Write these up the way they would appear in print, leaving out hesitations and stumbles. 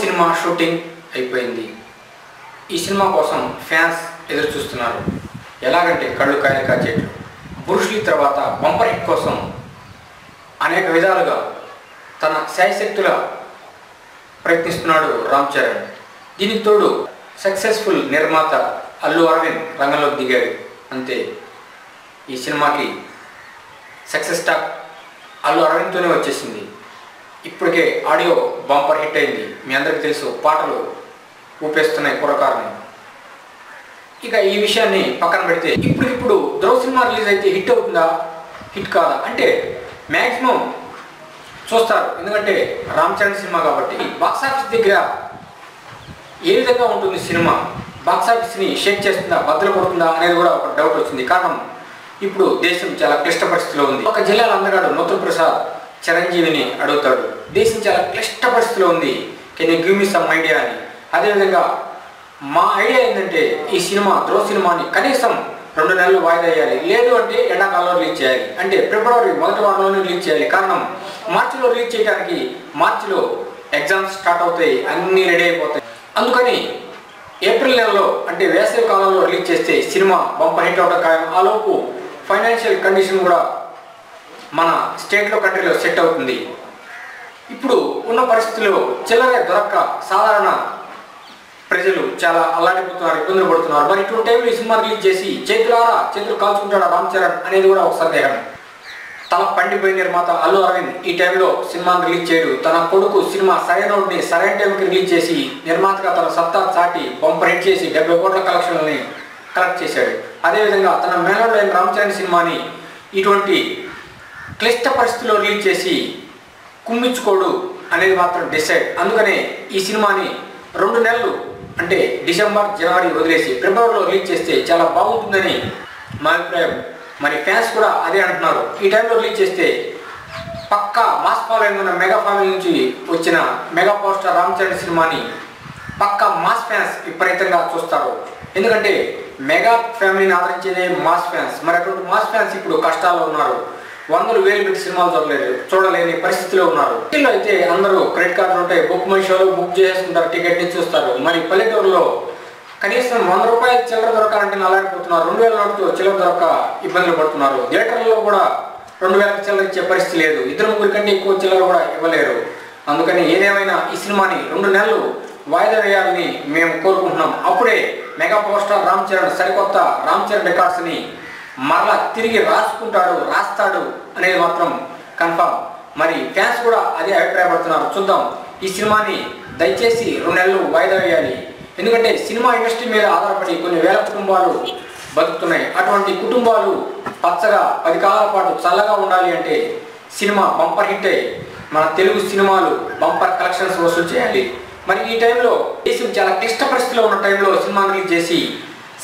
Cinema shooting అయిపోయింది. ఈ cinema కోసం ఫ్యాన్స్ ఎదురు చూస్తున్నారు. ఎలాగంటే కళ్ళు కాయలు కాచేట్లు. బ్రూస్ లీ తర్వాత బంపర్ హిట్ కోసం అనేక విధాలుగా తన శాయశక్తుల ప్రయత్నిస్తున్నాడు రామ్ చరణ్. దీనికి తోడు సక్సెస్ఫుల్ నిర్మాత అల్లు అరవింద్ రంగంలోకి దిగాడు. అంతే, ఈ సినిమాకి సక్సెస్ టాక్ అల్లు అరవింద్తోనే వచ్చేసింది. ఇప్పటికే ఆడియో బంపర్ హిట్ అయింది. మీ అందరికీ తెలుసు, పాటలు ఊపేస్తున్నాయి కుర్రకారుని. ఇక ఈ విషయాన్ని పక్కన పెడితే ఇప్పుడు ధ్రువ సినిమా రిలీజ్ అయితే హిట్ అవుతుందా, హిట్ కాదా అంటే మ్యాక్సిమం చూస్తారు. ఎందుకంటే రామ్ చరణ్ సినిమా కాబట్టి. బాక్సాఫీస్ దగ్గర ఏ విధంగా ఉంటుంది సినిమా, బాక్సాఫీస్ని షేక్ చేస్తుందా, బద్దలు కొడుతుందా అనేది కూడా ఒక డౌట్ వచ్చింది. కారణం ఇప్పుడు దేశం చాలా క్లిష్ట పరిస్థితిలో ఉంది. ఒక జిల్లాలో అందగాడు నూతన్ ప్రసాద్ చిరంజీవిని అడుగుతాడు, దేశం చాలా క్లిష్ట పరిస్థితిలో ఉంది, can you give me some idea అని. అదేవిధంగా మా ఐడియా ఏంటంటే ఈ సినిమా ధ్రువ సినిమాని కనీసం 2 నెలలు వాయిదా వేయాలి, లేదు అంటే ఎండాకాలంలో రిలీజ్ చేయాలి, అంటే ఫిబ్రవరి మొదటి వారంలోనే రిలీజ్ చేయాలి. కారణం మార్చిలో రిలీజ్ చేయడానికి మార్చిలో ఎగ్జామ్స్ స్టార్ట్ అవుతాయి, అన్నీ రెడీ అయిపోతాయి. అందుకని ఏప్రిల్ నెలలో అంటే వేసవి కాలంలో రిలీజ్ చేస్తే సినిమా బంపర్ హిట్ అవడం ఖాయం. ఆలోపు ఫైనాన్షియల్ కండిషన్ కూడా మన స్టేట్లో కంట్రీలో సెట్ అవుతుంది. ఇప్పుడు ఉన్న పరిస్థితుల్లో చిల్లర దొరక్క సాధారణ ప్రజలు చాలా అల్లాడిపోతున్నారు, ఇబ్బందులు పడుతున్నారు. మరి ఇటువంటి టైంలో ఈ సినిమా రిలీజ్ చేసి చేతులు కాల్చుకుంటాడా రామ్ చరణ్ అనేది కూడా ఒక సందేహం. తల పండిపోయిన నిర్మాత అల్లు అరవింద్ ఈ టైంలో సినిమాను రిలీజ్ చేయడు. తన కొడుకు సినిమా సరైనోడిని సరైన టైంకి రిలీజ్ చేసి నిర్మాతగా తన సత్తా చాటి బంపర్ హిట్ చేసి 70 కోట్ల కలెక్షన్లని కలెక్ట్ చేశాడు. అదేవిధంగా తన మేనల్లుడైన రామ్ చరణ్ సినిమాని ఇటువంటి క్లిష్ట పరిస్థితుల్లో రిలీజ్ చేసి కుమ్మించుకోడు అనేది మాత్రం డిసైడ్. అందుకనే ఈ సినిమాని 2 నెలలు అంటే డిసెంబర్, జనవరి వదిలేసి ఫిబ్రవరిలో రిలీజ్ చేస్తే చాలా బాగుంటుందని మా అభిప్రాయం. మరి ఫ్యాన్స్ కూడా అదే అంటున్నారు. ఈ టైంలో రిలీజ్ చేస్తే పక్కా మాస్ ఫాలోయింగ్ ఉన్న మెగా ఫ్యామిలీ నుంచి వచ్చిన mega power star Ram Charan సినిమాని పక్కా మాస్ ఫ్యాన్స్ విపరీతంగా చూస్తారు. ఎందుకంటే మెగా ఫ్యామిలీని ఆదరించేదే మాస్ ఫ్యాన్స్. మరి అటువంటి మాస్ ఫ్యాన్స్ ఇప్పుడు కష్టాల్లో ఉన్నారు. 100,000 పెట్టి సినిమాలు చూడలేని పరిస్థితిలో ఉన్నారు. సిటీలో అయితే అందరూ క్రెడిట్ కార్డులు ఉంటాయి, బుక్ మై షోలో బుక్ చేసుకుంటారు, టికెట్ని చూస్తారు. మరి పల్లెటూరులో కనీసం 100 రూపాయలు చిల్లర దొరకాలంటే నల్లాడిపోతున్నారు. 2,000 నోటుతో చిల్లర దొరక ఇబ్బందులు పడుతున్నారు. థియేటర్లలో కూడా 2,000 చిల్లర ఇచ్చే పరిస్థితి లేదు. 2-3 కంటే ఎక్కువ చిల్లర కూడా ఇవ్వలేరు. అందుకని ఏదేమైనా ఈ సినిమాని 2 నెలలు వాయిదా వేయాలని మేము కోరుకుంటున్నాం. అప్పుడే mega power star Ram Charan సరికొత్త రామ్ చరణ్ రికార్డ్స్ని మరలా తిరిగి రాస్తాడు అనేది మాత్రం కన్ఫర్మ్. మరి ఫ్యాన్స్ కూడా అదే అభిప్రాయపడుతున్నారు. చూద్దాం, ఈ సినిమాని దయచేసి 2 నెలలు వాయిదా వేయాలి. ఎందుకంటే సినిమా ఇండస్ట్రీ మీద ఆధారపడి కొన్ని వేల కుటుంబాలు బతుకుతున్నాయి. అటువంటి కుటుంబాలు పచ్చగా 10 కాలాల పాటు చల్లగా ఉండాలి అంటే సినిమా బంపర్ హిట్ అయ్యి మన తెలుగు సినిమాలు బంపర్ కలెక్షన్స్ వసూలు చేయాలి. మరి ఈ టైంలో దేశం చాలా క్లిష్ట పరిస్థితిలో ఉన్న టైంలో సినిమా రిలీజ్ చేసి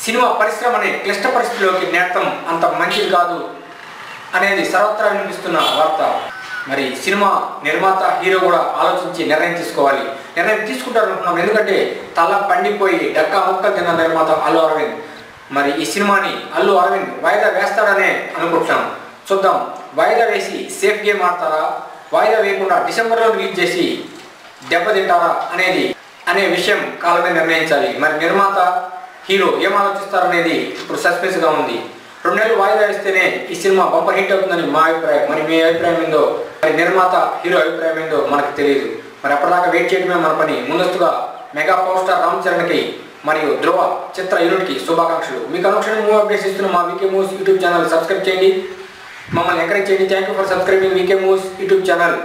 సినిమా పరిశ్రమని క్లిష్ట పరిస్థితిలోకి నేర్తం అంత మంచిది కాదు అనేది సర్వత్రా వినిపిస్తున్న వార్త. మరి సినిమా నిర్మాత, హీరో కూడా ఆలోచించి నిర్ణయం తీసుకోవాలి. నిర్ణయం తీసుకుంటారనుకున్నాం. ఎందుకంటే తల పండిపోయి డక్కా ముక్క తిన్న నిర్మాత అల్లు అరవింద్. మరి ఈ సినిమాని అల్లు అరవింద్ వాయిదా వేస్తాడనే అనుకుంటున్నాం. చూద్దాం, వాయిదా వేసి సేఫ్ గేమ్ ఆడతారా, వాయిదా వేయకుండా డిసెంబర్లో రిలీజ్ చేసి దెబ్బతింటారా అనే విషయం కాలమే నిర్ణయించాలి. మరి నిర్మాత, హీరో ఏం ఆలోచిస్తారనేది ఇప్పుడు సస్పెన్స్గా ఉంది. 2 నెలలు వాయిదా వేస్తేనే ఈ సినిమా బంపర్ హిట్ అవుతుందని మా అభిప్రాయం. మరి మీ అభిప్రాయం ఏందో, మరి నిర్మాత, హీరో అభిప్రాయం ఏందో మనకు తెలియదు. మరి అప్పటిదాకా వెయిట్ చేయడమే మన పని. ముందస్తుగా మెగా పవర్ స్టార్ రామ్ చరణ్కి మరియు ధ్రువ చిత్ర యూనిట్కి శుభాకాంక్షలు. మీకు అనుక్షణం మూవీ అప్డేట్స్ ఇస్తున్న మా VK Movies YouTube channel subscribe చేయండి, మమ్మల్ని ఎంకరేజ్ చేయండి. Thank you for subscribing VK Movies YouTube channel.